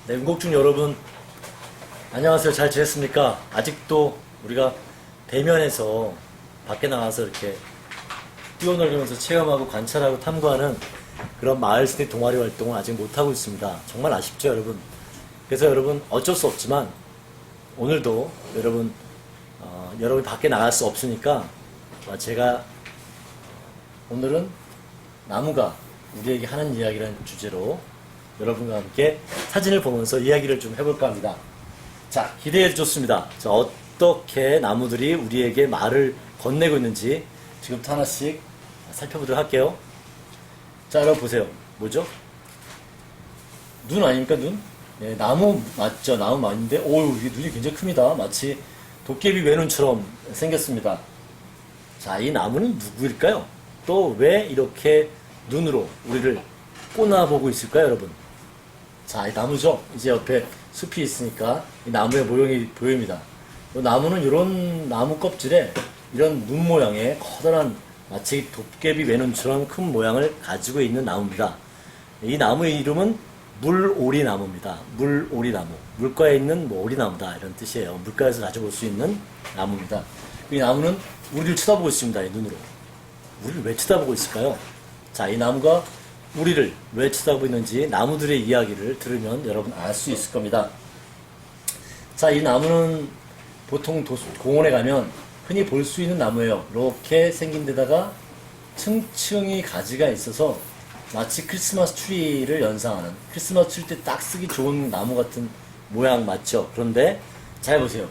네, 응곡중 여러분, 안녕하세요. 잘 지냈습니까? 아직도 우리가 대면에서 밖에 나가서 이렇게 뛰어놀면서 체험하고 관찰하고 탐구하는 그런 마을 스낵 동아리 활동을 아직 못하고 있습니다. 정말 아쉽죠, 여러분? 그래서 여러분, 어쩔 수 없지만 오늘도 여러분 밖에 나갈 수 없으니까 제가 오늘은 나무가 우리에게 하는 이야기라는 주제로 여러분과 함께 사진을 보면서 이야기를 좀 해볼까 합니다. 자, 기대해 주셨습니다. 자, 어떻게 나무들이 우리에게 말을 건네고 있는지 지금부터 하나씩 살펴보도록 할게요. 자, 여러분 보세요. 뭐죠? 눈 아닙니까, 눈? 네, 나무 맞죠? 나무 맞는데, 오우, 이게 눈이 굉장히 큽니다. 마치 도깨비 외눈처럼 생겼습니다. 자, 이 나무는 누구일까요? 또 왜 이렇게 눈으로 우리를 꼬나보고 있을까요, 여러분? 자, 이 나무죠? 이제 옆에 숲이 있으니까 이 나무의 모형이 보입니다. 이 나무는 이런 나무 껍질에 이런 눈 모양의 커다란 마치 도깨비 외눈처럼 큰 모양을 가지고 있는 나무입니다. 이 나무의 이름은 물오리나무입니다. 물오리나무. 물가에 있는 오리나무다 이런 뜻이에요. 물가에서 자주 볼 수 있는 나무입니다. 이 나무는 우리를 쳐다보고 있습니다. 이 눈으로. 우리를 왜 쳐다보고 있을까요? 자, 이 나무가 우리를 왜 쳐다보고 있는지 나무들의 이야기를 들으면 여러분 알 수 있을 겁니다. 자, 이 나무는 보통 공원에 가면 흔히 볼 수 있는 나무예요. 이렇게 생긴 데다가 층층이 가지가 있어서 마치 크리스마스 트리를 연상하는, 크리스마스 트리 때 딱 쓰기 좋은 나무 같은 모양 맞죠? 그런데 잘 보세요.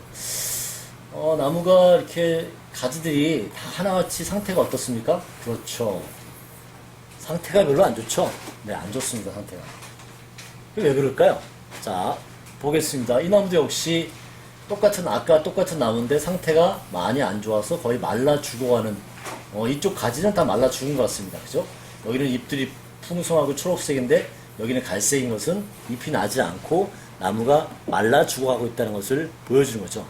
나무가 이렇게 가지들이 다 하나같이 상태가 어떻습니까? 그렇죠. 상태가 별로 안 좋죠? 네, 안 좋습니다, 상태가. 왜 그럴까요? 자, 보겠습니다. 이 나무도 역시 아까 똑같은 나무인데 상태가 많이 안 좋아서 거의 말라 죽어가는, 이쪽 가지는 다 말라 죽은 것 같습니다. 그죠? 여기는 잎들이 풍성하고 초록색인데 여기는 갈색인 것은 잎이 나지 않고 나무가 말라 죽어가고 있다는 것을 보여주는 거죠.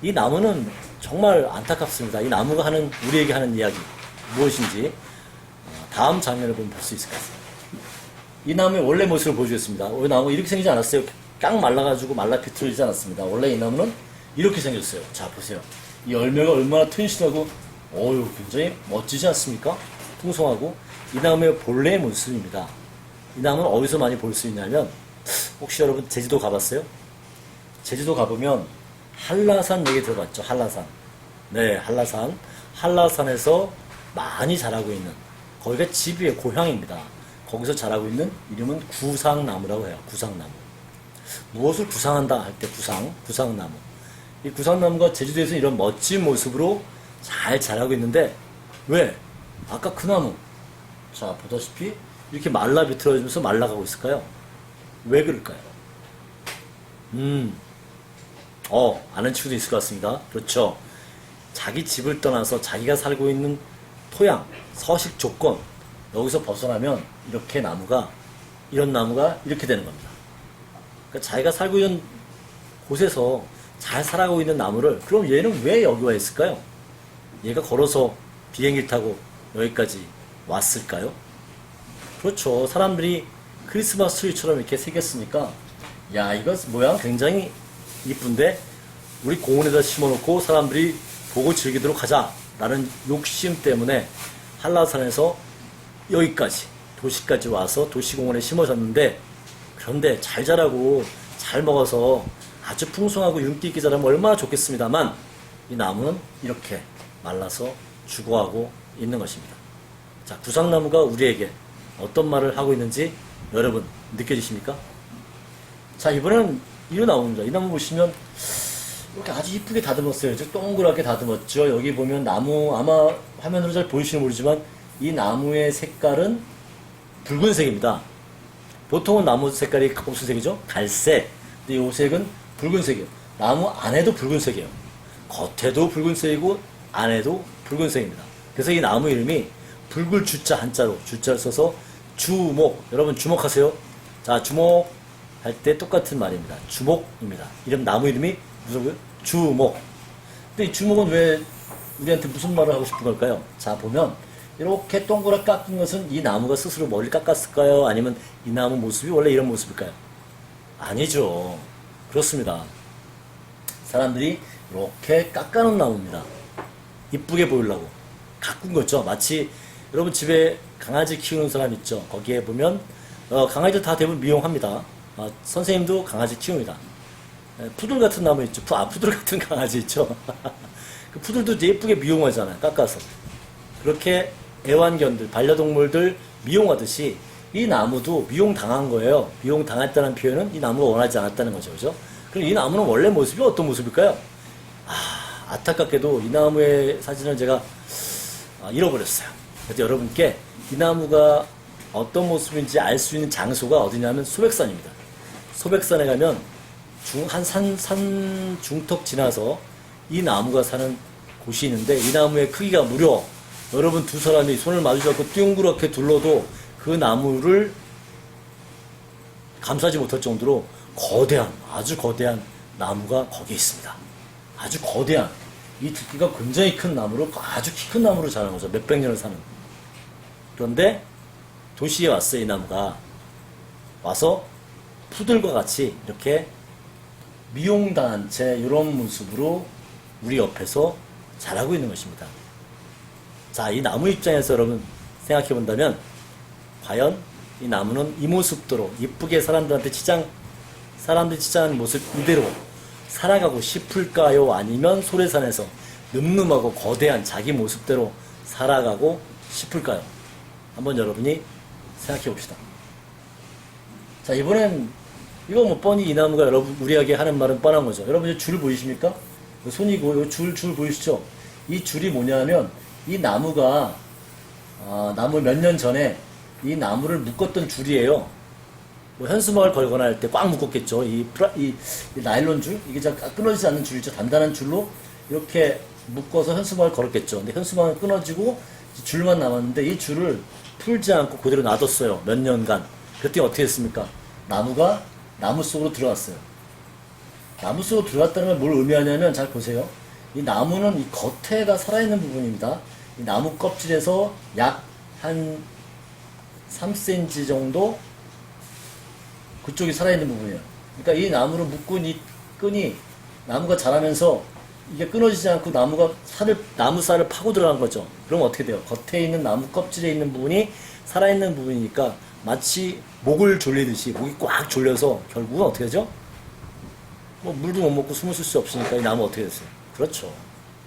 이 나무는 정말 안타깝습니다. 이 나무가 우리에게 하는 이야기, 무엇인지 다음 장면을 보면 볼 수 있을 것 같습니다. 이 나무의 원래 모습을 보여주겠습니다. 이 나무 이렇게 생기지 않았어요. 깡 말라가지고 말라 비틀어지지 않았습니다. 원래 이 나무는 이렇게 생겼어요. 자, 보세요. 이 열매가 얼마나 튼실하고, 굉장히 멋지지 않습니까? 풍성하고, 이 나무의 본래의 모습입니다. 이 나무는 어디서 많이 볼 수 있냐면, 혹시 여러분 제주도 가봤어요? 제주도 가보면, 한라산 얘기 들어봤죠? 한라산. 네, 한라산. 한라산에서 많이 자라고 있는, 거기가 집이에요. 고향입니다. 거기서 자라고 있는 이름은 구상나무라고 해요. 구상나무. 무엇을 구상한다 할 때 구상나무. 이 구상나무가 제주도에서 이런 멋진 모습으로 잘 자라고 있는데, 왜? 아까 그 나무. 자, 보다시피 이렇게 말라 비틀어지면서 말라가고 있을까요? 왜 그럴까요? 아는 친구도 있을 것 같습니다. 그렇죠. 자기 집을 떠나서 자기가 살고 있는 토양, 서식 조건, 여기서 벗어나면 이런 나무가 이렇게 되는 겁니다. 그러니까 자기가 살고 있는 곳에서 잘 살아가고 있는 나무를, 그럼 얘는 왜 여기 와 있을까요? 얘가 걸어서 비행기 타고 여기까지 왔을까요? 그렇죠. 사람들이 크리스마스 트리처럼 이렇게 새겼으니까, 야, 이거 모양 굉장히 이쁜데 우리 공원에다 심어놓고 사람들이 보고 즐기도록 하자라는 욕심 때문에 한라산에서 여기까지 도시까지 와서 도시공원에 심어졌는데, 그런데 잘 자라고 잘 먹어서 아주 풍성하고 윤기 있게 자라면 얼마나 좋겠습니다만, 이 나무는 이렇게 말라서 죽어가고 있는 것입니다. 자, 구상나무가 우리에게 어떤 말을 하고 있는지 여러분 느껴지십니까? 자, 이번에는 이 나무입니다. 이 나무 보시면 이렇게 아주 이쁘게 다듬었어요. 동그랗게 다듬었죠. 여기 보면 나무, 아마 화면으로 잘 보이시는 모르지만 이 나무의 색깔은 붉은색입니다. 보통은 나무 색깔이 무슨 색이죠? 갈색. 근데 이 색은 붉은색이에요. 나무 안에도 붉은색이에요. 겉에도 붉은색이고 안에도 붉은색입니다. 그래서 이 나무 이름이 붉을 주자 한자로 주자를 써서 주목. 여러분 주목하세요. 자, 주목할 때 똑같은 말입니다. 주목입니다. 나무 이름이 무슨 주목. 근데 이 주목은 왜 우리한테 무슨 말을 하고 싶은 걸까요? 자, 보면 이렇게 동그랗게 깎은 것은 이 나무가 스스로 머리를 깎았을까요? 아니면 이 나무 모습이 원래 이런 모습일까요? 아니죠. 그렇습니다. 사람들이 이렇게 깎아놓은 나무입니다. 이쁘게 보이려고 가꾼 거죠. 마치 여러분 집에 강아지 키우는 사람 있죠. 거기에 보면 강아지들 다 대부분 미용합니다. 선생님도 강아지 키웁니다. 푸들 같은 나무 있죠. 푸들 같은 강아지 있죠. 그 푸들도 이제 예쁘게 미용하잖아요. 깎아서. 그렇게 애완견들, 반려동물들 미용하듯이 이 나무도 미용당한 거예요. 미용당했다는 표현은 이 나무가 원하지 않았다는 거죠. 그죠? 그럼 이 나무는 원래 모습이 어떤 모습일까요? 안타깝게도 이 나무의 사진을 제가 잃어버렸어요. 그래서 여러분께 이 나무가 어떤 모습인지 알 수 있는 장소가 어디냐면 소백산입니다. 소백산에 가면 산 중턱 지나서 이 나무가 사는 곳이 있는데 이 나무의 크기가 무려 여러분 두 사람이 손을 마주잡고 둥그렇게 둘러도 그 나무를 감싸지 못할 정도로 거대한, 아주 거대한 나무가 거기에 있습니다. 아주 거대한, 이 두께가 굉장히 큰 나무로, 아주 키 큰 나무로 자란 거죠. 몇백 년을 사는. 그런데 도시에 왔어요, 이 나무가. 와서 푸들과 같이 이렇게 미용당한 채 이런 모습으로 우리 옆에서 자라고 있는 것입니다. 자, 이 나무 입장에서 여러분 생각해 본다면 과연 이 나무는 이 모습대로 이쁘게 사람들이 치장하는 모습 이대로 살아가고 싶을까요? 아니면 소래산에서 늠름하고 거대한 자기 모습대로 살아가고 싶을까요? 한번 여러분이 생각해 봅시다. 자, 이번엔 이거 뭐 뻔히 이 나무가 여러분 우리에게 하는 말은 뻔한 거죠. 여러분 줄 보이십니까? 손이고 이 줄 보이시죠? 이 줄이 뭐냐면 이 나무가 나무 몇 년 전에 이 나무를 묶었던 줄이에요. 뭐 현수막을 걸거나 할 때 꽉 묶었겠죠. 이 나일론 줄, 이게 잘 끊어지지 않는 줄이죠. 단단한 줄로 이렇게 묶어서 현수막을 걸었겠죠. 근데 현수막은 끊어지고 줄만 남았는데 이 줄을 풀지 않고 그대로 놔뒀어요. 몇 년간. 그랬더니 어떻게 했습니까? 나무가 나무 속으로 들어왔어요. 나무 속으로 들어왔다는 건 뭘 의미하냐면 잘 보세요. 이 나무는 이 겉에가 살아있는 부분입니다. 이 나무 껍질에서 약 한 3cm 정도 그쪽이 살아있는 부분이에요. 그러니까 이 나무를 묶은 이 끈이 나무가 자라면서 이게 끊어지지 않고 나무살을 파고 들어간 거죠. 그럼 어떻게 돼요? 겉에 있는 나무 껍질에 있는 부분이 살아있는 부분이니까 마치 목을 졸리듯이 목이 꽉 졸려서 결국은 어떻게 되죠? 뭐 물도 못 먹고 숨을 쉴 수 없으니까 이 나무 어떻게 됐어요? 그렇죠.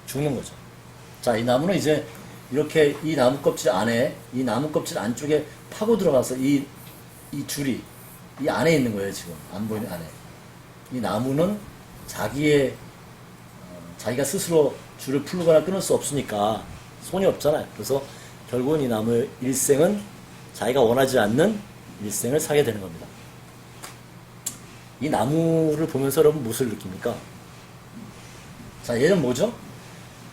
죽는 거죠. 자, 이 나무는 이제 이렇게 이 나무 껍질 안에, 이 나무 껍질 안쪽에 파고 들어가서 이 줄이 이 안에 있는 거예요, 지금. 안 보이는 안에. 이 나무는 자기가 스스로 줄을 풀거나 끊을 수 없으니까 손이 없잖아요. 그래서 결국은 이 나무의 일생은 자기가 원하지 않는 일생을 사게 되는 겁니다. 이 나무를 보면서 여러분 무엇을 느낍니까? 자, 얘는 뭐죠?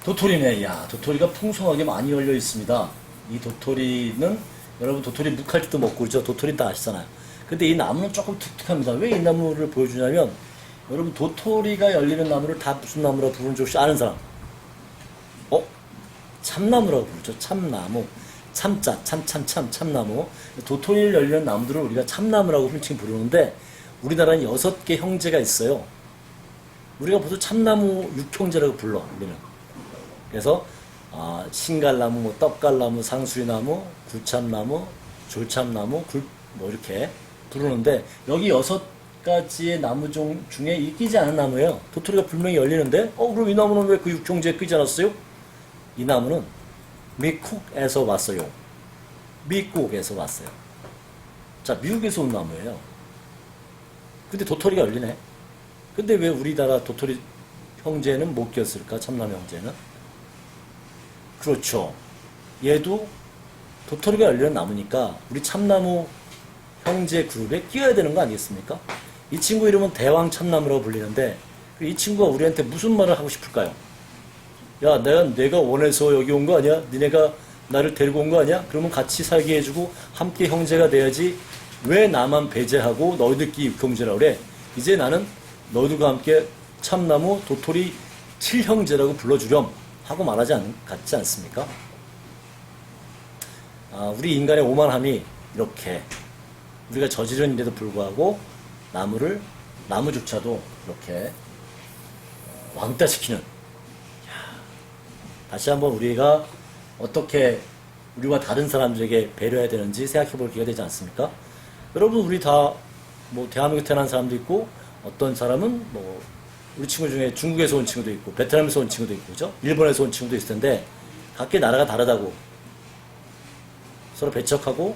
도토리네. 야, 도토리가 풍성하게 많이 열려 있습니다. 이 도토리는 여러분 도토리 묵할 때도 먹고 그러죠. 도토리 다 아시잖아요. 근데 이 나무는 조금 독특합니다. 왜 이 나무를 보여주냐면 여러분 도토리가 열리는 나무를 다 무슨 나무라고 부르는지 혹시 아는 사람? 참나무라고 부르죠. 참나무. 참자, 참나무. 도토리를 열리는 나무들을 우리가 참나무라고 훌칭 부르는데 우리나라는 6개 형제가 있어요. 우리가 보통 참나무 6형제라고 불러, 우리는. 그래서 신갈나무, 뭐 떡갈나무, 상수리나무, 굴참나무, 졸참나무, 뭐 이렇게 부르는데 여기 6가지의 나무종 중에 이 끼지 않은 나무예요. 도토리가 분명히 열리는데 그럼 이 나무는 왜 그 6형제에 끼지 않았어요? 이 나무는 미국에서 왔어요. 미국에서 왔어요. 자, 미국에서 온 나무예요. 근데 도토리가 열리네. 근데 왜 우리나라 도토리 형제는 못 꼈을까? 참나무 형제는? 그렇죠. 얘도 도토리가 열리는 나무니까 우리 참나무 형제 그룹에 끼어야 되는 거 아니겠습니까? 이 친구 이름은 대왕 참나무라고 불리는데 이 친구가 우리한테 무슨 말을 하고 싶을까요? 야, 내가 원해서 여기 온 거 아니야? 니네가 나를 데리고 온 거 아니야? 그러면 같이 살게 해주고 함께 형제가 돼야지 왜 나만 배제하고 너희들끼리 육형제라고 그래? 이제 나는 너희들과 함께 참나무 도토리 7형제라고 불러주렴 하고 같지 않습니까? 우리 인간의 오만함이 이렇게 우리가 저지른 일에도 불구하고 나무조차도 이렇게 왕따시키는, 다시 한번 우리가 어떻게 우리와 다른 사람들에게 배려해야 되는지 생각해 볼 기회가 되지 않습니까? 여러분, 우리 다 뭐 대한민국에 태어난 사람도 있고, 어떤 사람은 뭐 우리 친구 중에 중국에서 온 친구도 있고, 베트남에서 온 친구도 있고, 그죠? 일본에서 온 친구도 있을 텐데, 각기 나라가 다르다고 서로 배척하고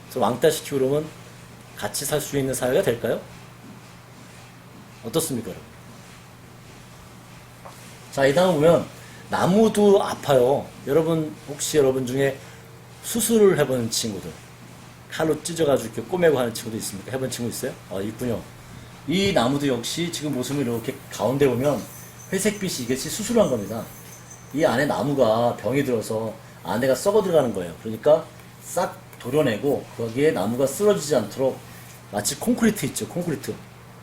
서로 왕따시키고 그러면 같이 살 수 있는 사회가 될까요? 어떻습니까, 여러분? 자, 이 다음 보면 나무도 아파요. 여러분, 혹시 여러분 중에 수술을 해본 친구들, 칼로 찢어가지고 이렇게 꼬매고 하는 친구도 있습니까? 해본 친구 있어요? 있군요. 이 나무도 역시 지금 모습을 이렇게 가운데 보면 회색빛이, 이것이 수술한 겁니다. 이 안에 나무가 병이 들어서 안에가 썩어 들어가는 거예요. 그러니까 싹 도려내고 거기에 나무가 쓰러지지 않도록 마치 콘크리트 있죠, 콘크리트.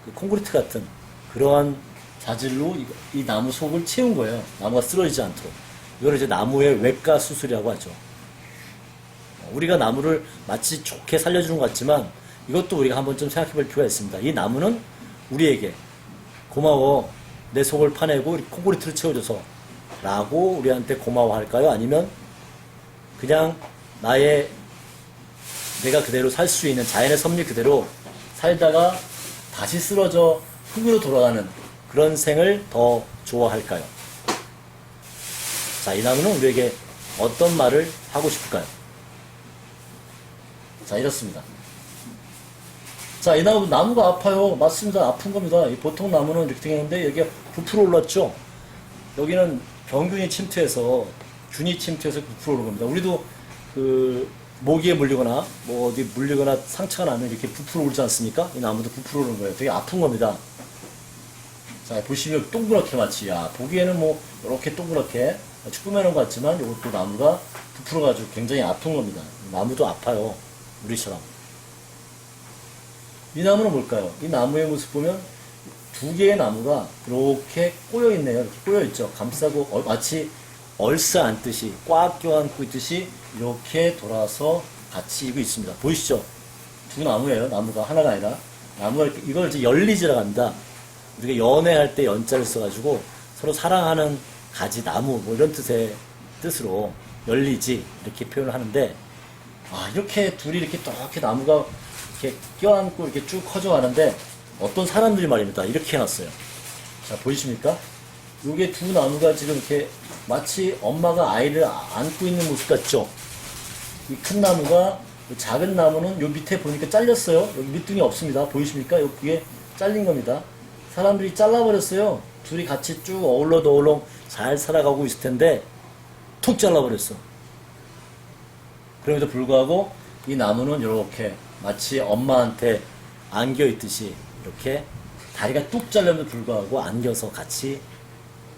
그 콘크리트 같은 그러한 자질로 이 나무 속을 채운 거예요. 나무가 쓰러지지 않도록. 이걸 이제 나무의 외과 수술이라고 하죠. 우리가 나무를 마치 좋게 살려주는 것 같지만 이것도 우리가 한번 좀 생각해 볼 필요가 있습니다. 이 나무는 우리에게 고마워, 내 속을 파내고 콘크리트를 채워줘서 라고 우리한테 고마워할까요? 아니면 그냥 내가 그대로 살 수 있는 자연의 섭리 그대로 살다가 다시 쓰러져 흙으로 돌아가는 그런 생을 더 좋아할까요? 자, 이 나무는 우리에게 어떤 말을 하고 싶을까요? 자, 이렇습니다. 자, 이 나무가 아파요. 맞습니다. 아픈 겁니다. 보통 나무는 이렇게 생겼는데 여기가 부풀어 올랐죠? 여기는 병균이 침투해서, 균이 침투해서 부풀어 오는 겁니다. 우리도 그 모기에 물리거나 뭐 어디 물리거나 상처가 나면 이렇게 부풀어 오르지 않습니까? 이 나무도 부풀어 오는 거예요. 되게 아픈 겁니다. 자, 보시면 동그랗게 마치, 보기에는 뭐 이렇게 동그랗게 꾸며놓은 것 같지만 이것도 나무가 부풀어가지고 굉장히 아픈 겁니다. 나무도 아파요. 우리처럼. 이 나무는 뭘까요? 이 나무의 모습 보면 두 개의 나무가 이렇게 꼬여 있네요. 이렇게 꼬여 있죠. 감싸고 마치 얼싸 안듯이 꽉 껴안고 있듯이 이렇게 돌아서 같이 이고 있습니다. 보이시죠? 두 나무예요. 나무가 하나가 아니라. 나무가 이걸 이제 열리지라고 합니다. 우리가 연애할 때 연자를 써가지고 서로 사랑하는 가지, 나무 뭐 이런 뜻으로 열리지 이렇게 표현을 하는데, 이렇게 둘이 이렇게 나무가 이렇게 껴안고 이렇게 쭉 커져가는데 어떤 사람들이 말입니다. 이렇게 해놨어요. 자, 보이십니까? 요게 두 나무가 지금 이렇게 마치 엄마가 아이를 안고 있는 모습 같죠? 이 큰 나무가, 작은 나무는 요 밑에 보니까 잘렸어요. 여기 밑둥이 없습니다. 보이십니까? 여기에 잘린 겁니다. 사람들이 잘라버렸어요. 둘이 같이 쭉 어울러더울렁 잘 살아가고 있을 텐데 툭 잘라버렸어. 그럼에도 불구하고 이 나무는 이렇게 마치 엄마한테 안겨 있듯이 이렇게 다리가 뚝 잘렸는데도 불구하고 안겨서 같이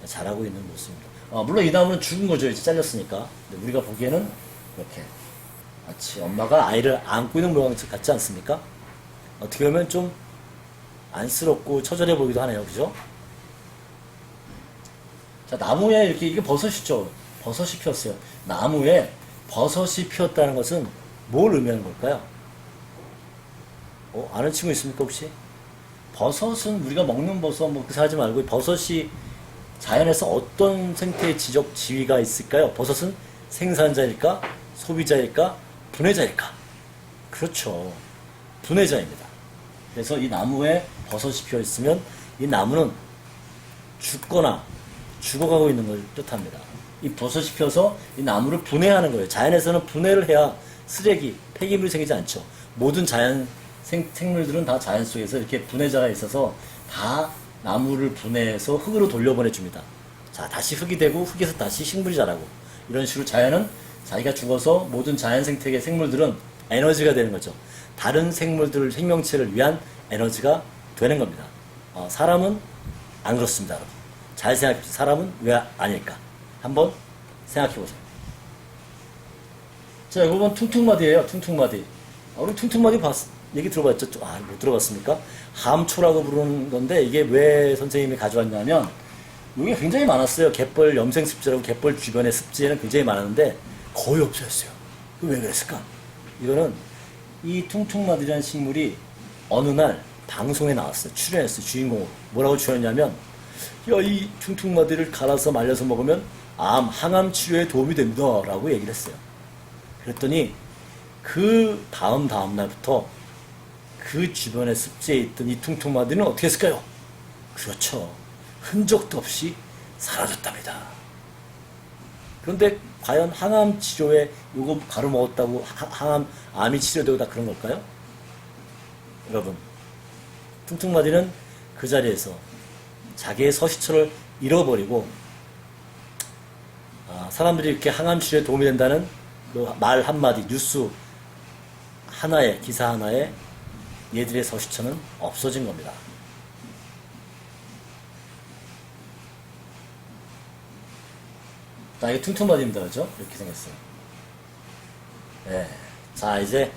자라고 있는 모습입니다. 물론 이 나무는 죽은 거죠. 이제 잘렸으니까. 근데 우리가 보기에는 이렇게 마치 엄마가 아이를 안고 있는 모양 같지 않습니까? 어떻게 보면 좀 안쓰럽고 처절해 보이기도 하네요. 그죠? 자, 나무에 이렇게, 이게 버섯이죠. 버섯이 피었어요. 나무에 버섯이 피었다는 것은 뭘 의미하는 걸까요? 아는 친구 있습니까, 혹시? 버섯은 우리가 먹는 버섯 뭐 그렇게 하지 말고, 버섯이 자연에서 어떤 생태의 지위가 있을까요? 버섯은 생산자일까? 소비자일까? 분해자일까? 그렇죠. 분해자입니다. 그래서 이 나무에 버섯이 피어 있으면 이 나무는 죽거나 죽어가고 있는 걸 뜻합니다. 이 버섯이 피어서 이 나무를 분해하는 거예요. 자연에서는 분해를 해야 쓰레기, 폐기물이 생기지 않죠. 모든 자연 생물들은 다 자연 속에서 이렇게 분해자가 있어서 다 나무를 분해해서 흙으로 돌려보내줍니다. 자, 다시 흙이 되고 흙에서 다시 식물이 자라고, 이런 식으로 자연은 자기가 죽어서 모든 자연 생태계 생물들은 에너지가 되는 거죠. 다른 생물들, 생명체를 위한 에너지가 되는 겁니다. 사람은 안 그렇습니다. 잘 생각해보세요. 사람은 왜 아닐까? 한번 생각해보세요. 자, 이거 보면 퉁퉁마디예요. 퉁퉁마디. 우리 퉁퉁마디 얘기 들어봤죠? 못 들어봤습니까? 함초라고 부르는 건데, 이게 왜 선생님이 가져왔냐면, 이게 굉장히 많았어요. 갯벌 염생 습지라고, 갯벌 주변의 습지에는 굉장히 많았는데 거의 없어졌어요. 왜 그랬을까? 이거는 이 퉁퉁마디라는 식물이 어느 날 방송에 나왔어요. 출연했어요. 주인공으로. 뭐라고 출연했냐면, 야, 이 퉁퉁마디를 갈아서 말려서 먹으면 항암 치료에 도움이 됩니다. 라고 얘기를 했어요. 그랬더니 그 다음 날부터 그 주변에 습지에 있던 이 퉁퉁마디는 어떻게 했을까요? 그렇죠. 흔적도 없이 사라졌답니다. 그런데 과연 항암 치료에 요거 가루 먹었다고 암이 치료되고 다 그런 걸까요? 여러분, 퉁퉁마디는 그 자리에서 자기의 서시처를 잃어버리고 사람들이 이렇게 항암 치료에 도움이 된다는 말 한마디, 뉴스 하나에, 기사 하나에 얘들의 서시처는 없어진 겁니다. 이게 퉁퉁마디입니다. 그죠? 이렇게 생겼어요. 네. 자, 이제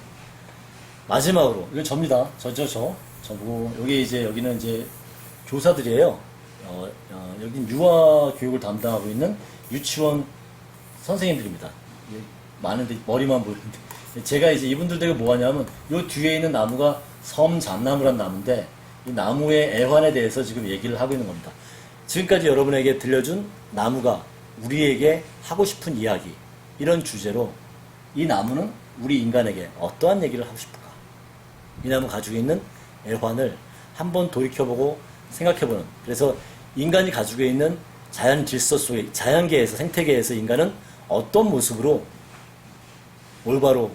마지막으로, 이건 접니다. 저고, 여기는 이제 교사들이에요. 여긴 유아 교육을 담당하고 있는 유치원 선생님들입니다. 많은데 머리만 보이는데. 제가 이제 이분들 댁에 뭐 하냐면, 요 뒤에 있는 나무가 섬잣나무란 나무인데, 이 나무의 애환에 대해서 지금 얘기를 하고 있는 겁니다. 지금까지 여러분에게 들려준 나무가 우리에게 하고 싶은 이야기, 이런 주제로 이 나무는 우리 인간에게 어떠한 얘기를 하고 싶을까? 이 나무 가지고 있는 애환을 한번 돌이켜보고 생각해보는, 그래서 인간이 가지고 있는 자연 질서 속에, 자연계에서, 생태계에서 인간은 어떤 모습으로 올바로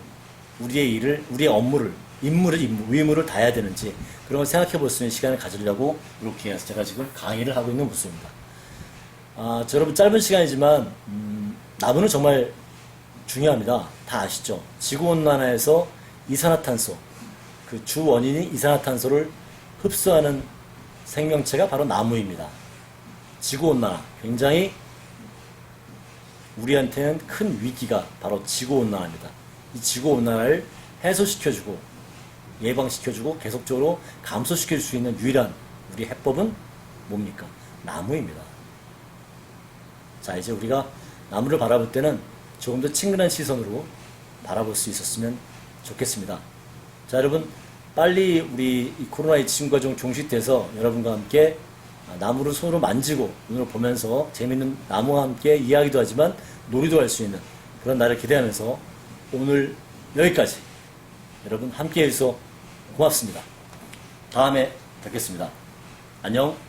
우리의 일을, 우리의 업무를, 의무를 다해야 되는지, 그런 걸 생각해 볼 수 있는 시간을 가지려고 이렇게 해서 제가 지금 강의를 하고 있는 모습입니다. 여러분, 짧은 시간이지만 나무는 정말 중요합니다. 다 아시죠? 지구온난화에서 이산화탄소, 그 주 원인이 이산화탄소를 흡수하는 생명체가 바로 나무입니다. 지구온난화, 굉장히 우리한테는 큰 위기가 바로 지구온난화입니다. 이 지구온난화를 해소시켜주고 예방시켜주고 계속적으로 감소시킬 수 있는 유일한 우리 해법은 뭡니까? 나무입니다. 자, 이제 우리가 나무를 바라볼 때는 조금 더 친근한 시선으로 바라볼 수 있었으면 좋겠습니다. 자, 여러분, 빨리 우리 이 코로나19 친구가 좀 종식돼서 여러분과 함께 나무를 손으로 만지고 눈으로 보면서 재밌는 나무와 함께 이야기도 하지만 놀이도 할 수 있는 그런 날을 기대하면서 오늘 여기까지 여러분 함께 해주셔서 고맙습니다. 다음에 뵙겠습니다. 안녕.